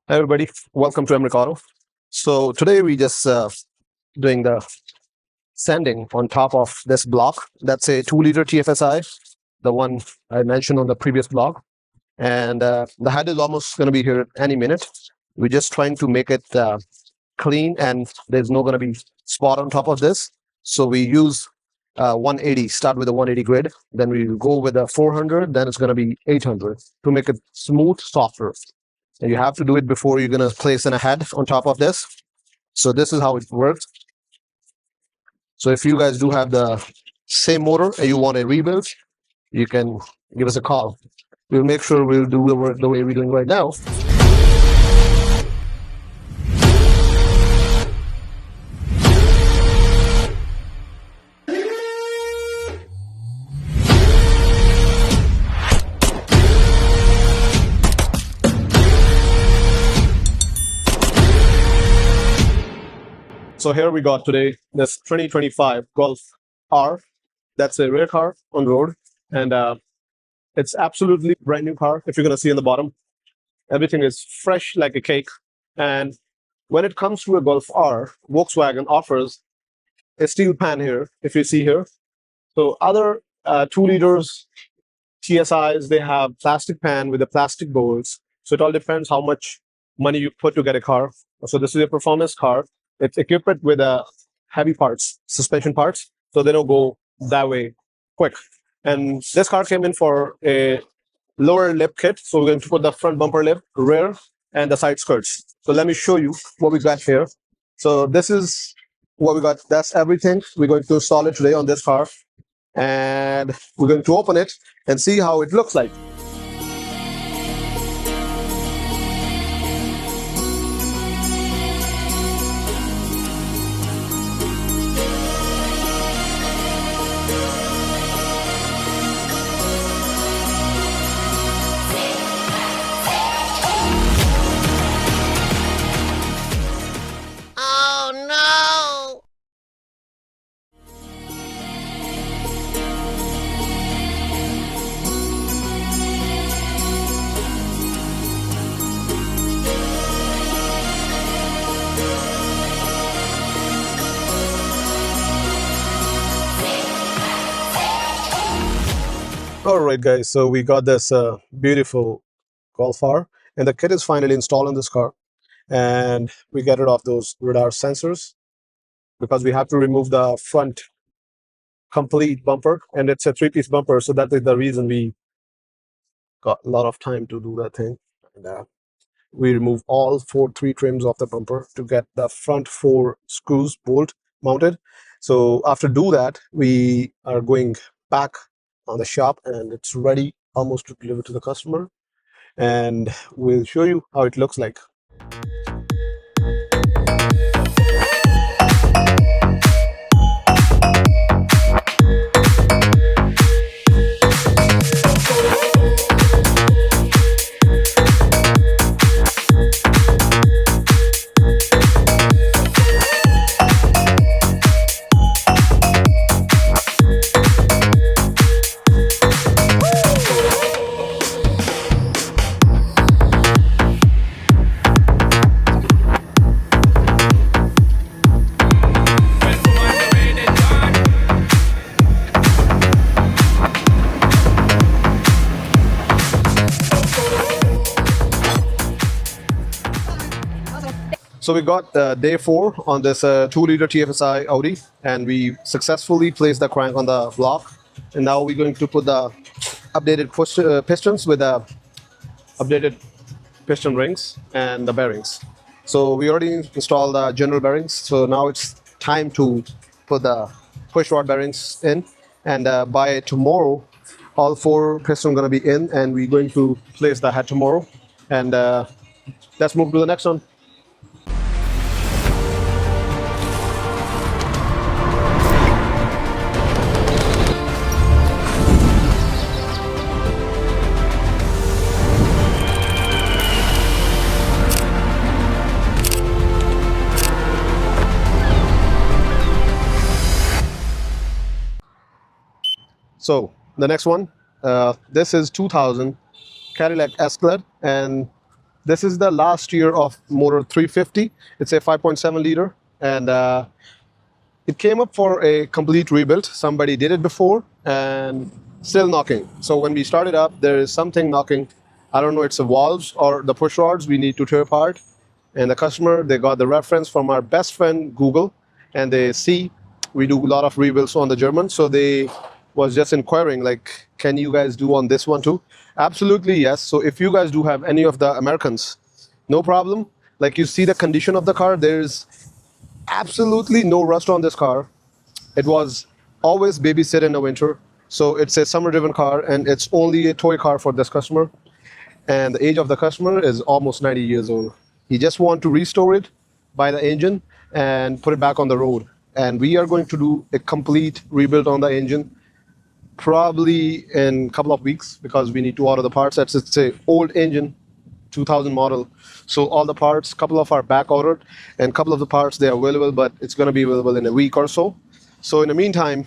Hi everybody, welcome to MRK Auto. So today we just doing the sanding on top of this block. That's a 2-liter TFSI, the one I mentioned on the previous block. And the head is almost going to be here any minute. We're just trying to make it clean, and there's no going to be spot on top of this. So we use 180, start with a 180 grid, then we go with a 400, then it's going to be 800 to make it smooth, softer. And you have to do it before you're going to place in a head on top of this. So this is how it works. So if you guys do have the same motor and you want a rebuild, you can give us a call. We'll make sure we'll do the work the way we're doing right now. So here we got today this 2025 Golf R. That's a rare car on the road, and it's absolutely brand new car. If you're going to see in the bottom, everything is fresh like a cake. And when it comes to a Golf R, Volkswagen offers a steel pan here, if you see here. So other 2 liters TSIs, they have plastic pan with the plastic bowls. So it all depends how much money you put to get a car. So this is a performance car. It's equipped with heavy parts, suspension parts, so they don't go that way quick. And this car came in for a lower lip kit. So we're going to put the front bumper lip, rear, and the side skirts. So let me show you what we got here. So this is what we got. That's everything. We're going to install it today on this car. And we're going to open it and see how it looks like. All right, guys. So we got this beautiful Golf R, and the kit is finally installed on this car. And we get rid of those radar sensors because we have to remove the front complete bumper, and it's a 3-piece bumper. So that is the reason we got a lot of time to do that thing. And we remove all 3 trims of the bumper to get the front 4 screws bolt mounted. So after do that, we are going back on the shop, and it's ready almost to deliver to the customer, and we'll show you how it looks like. So we got day 4 on this 2-liter TFSI Audi, and we successfully placed the crank on the block. And now we're going to put the updated pistons with the updated piston rings and the bearings. So we already installed the general bearings. So now it's time to put the push rod bearings in. And by tomorrow, all 4 pistons are going to be in, and we're going to place the head tomorrow. And let's move to the next one. So the next one, this is 2000 Cadillac Escalade, and This is the last year of motor 350. It's a 5.7 liter, and it came up for a complete rebuild. Somebody did it before and still knocking. So when we started up, there is something knocking. I don't know, it's the valves or the push rods we need to tear apart. And the customer, they got the reference from our best friend Google, and they see we do a lot of rebuilds on the German. So they was just inquiring, like, can you guys do on this one too? Absolutely, yes. So if you guys do have any of the Americans, no problem. Like, you see the condition of the car, there's absolutely no rust on this car. It was always babysit in the winter. So it's a summer driven car, and it's only a toy car for this customer. And the age of the customer is almost 90 years old. He just want to restore it, buy the engine, and put it back on the road. And we are going to do a complete rebuild on the engine, probably in a couple of weeks, because we need to order the parts. It's a old engine, 2000 model. So all the parts, couple of are back ordered, and a couple of the parts, they are available, but it's going to be available in a week or so. So in the meantime,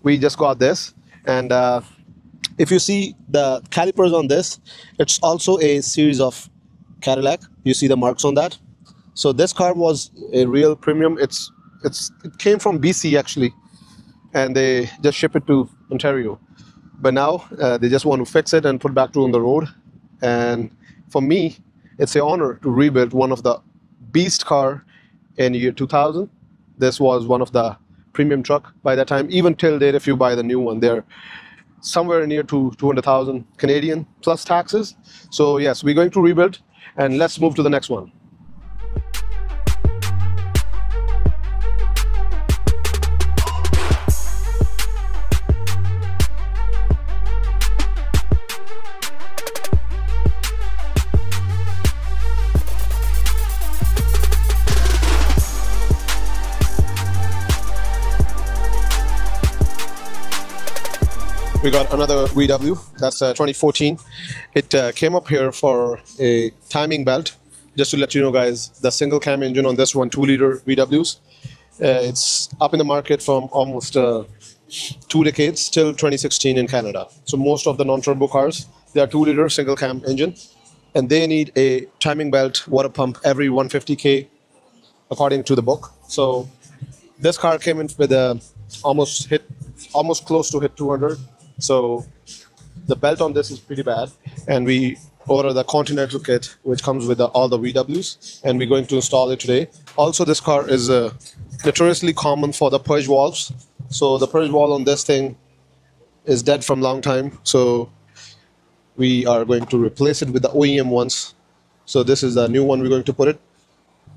we just got this. And if you see the calipers on this, it's also a series of Cadillac. You see the marks on that. So this car was a real premium. It came from BC actually, and they just ship it to Ontario. But now they just want to fix it and put back to on the road. And for me, it's an honor to rebuild one of the beast car in year 2000. This was one of the premium truck by that time. Even till date, if you buy the new one, they're somewhere near to 200,000 Canadian plus taxes. So yes, we're going to rebuild, and let's move to the next one. We got another VW, that's 2014. It came up here for a timing belt. Just to let you know, guys, the single cam engine on this one, 2-liter VWs. It's up in the market from almost 2 decades till 2016 in Canada. So most of the non-turbo cars, they are 2-liter single cam engine, and they need a timing belt water pump every 150K according to the book. So this car came in with a almost close to hit 200. So the belt on this is pretty bad, and we order the Continental kit, which comes with all the VWs, and we're going to install it today. Also, this car is notoriously common for the purge valves. So the purge valve on this thing is dead from long time. So we are going to replace it with the OEM ones. So this is the new one we're going to put it.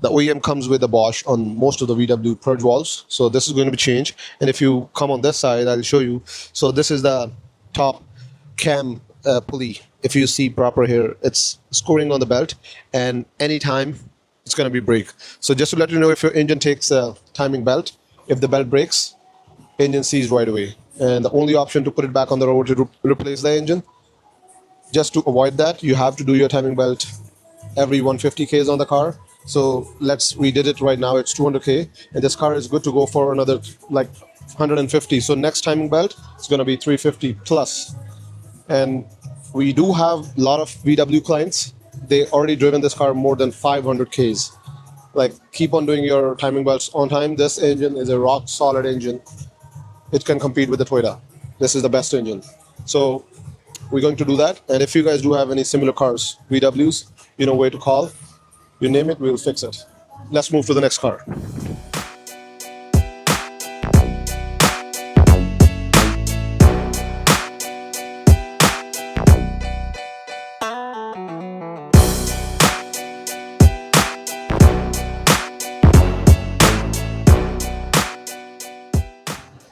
The OEM comes with a Bosch on most of the VW purge valves. So this is going to be changed. And if you come on this side, I'll show you. So this is the top cam pulley. If you see proper here, it's scoring on the belt, and anytime it's going to be break. So just to let you know, if your engine takes a timing belt, if the belt breaks, engine sees right away. And the only option to put it back on the road to replace the engine. Just to avoid that, you have to do your timing belt every 150Ks on the car. So we did it right now, it's 200K, and this car is good to go for another like 150. So next timing belt is going to be 350 plus. And we do have a lot of VW clients. They already driven this car more than 500Ks. Like, keep on doing your timing belts on time. This engine is a rock solid engine. It can compete with the Toyota. This is the best engine. So we're going to do that. And if you guys do have any similar cars, VWs, you know where to call. You name it, we'll fix it. Let's move to the next car.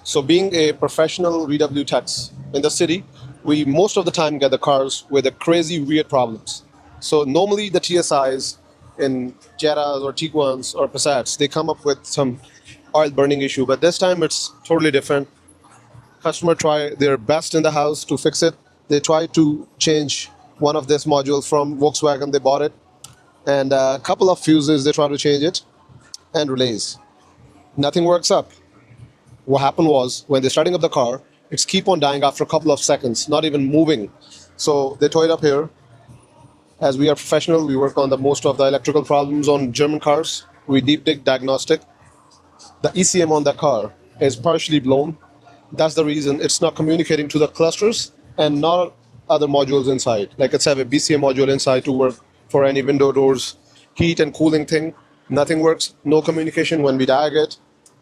So being a professional VW techs in the city, we most of the time get the cars with the crazy weird problems. So normally the TSIs in Jettas or Tiguans or Passats, they come up with some oil burning issue, but this time it's totally different. Customer try their best in the house to fix it. They try to change one of this module from Volkswagen, they bought it, and a couple of fuses, they try to change it, and relays. Nothing works up. What happened was, when they're starting up the car, it's keep on dying after a couple of seconds, not even moving. So they tow it up here, As we are professional, we work on the most of the electrical problems on German cars. We deep dig diagnostic. The ECM on the car is partially blown. That's the reason it's not communicating to the clusters and not other modules inside. Like let's have a BCM module inside to work for any window doors, heat and cooling thing. Nothing works, no communication. When we diag it,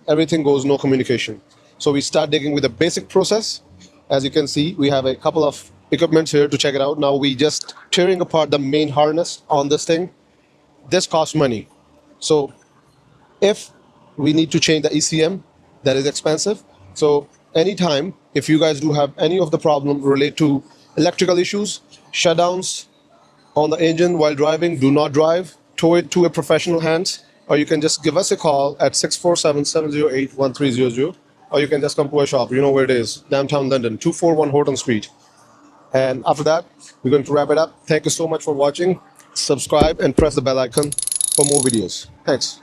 everything goes no communication. So we start digging with a basic process. As you can see, we have a couple of equipments here to check it out. Now we just tearing apart the main harness on this thing. This costs money. So if we need to change the ECM, that is expensive. So anytime, if you guys do have any of the problem related to electrical issues, shutdowns on the engine while driving, do not drive, tow it to a professional hands, or you can just give us a call at 647-708-1300, or you can just come to our shop. You know where it is, downtown London, 241 Horton Street. And after that, we're going to wrap it up. Thank you so much for watching. Subscribe and press the bell icon for more videos. Thanks.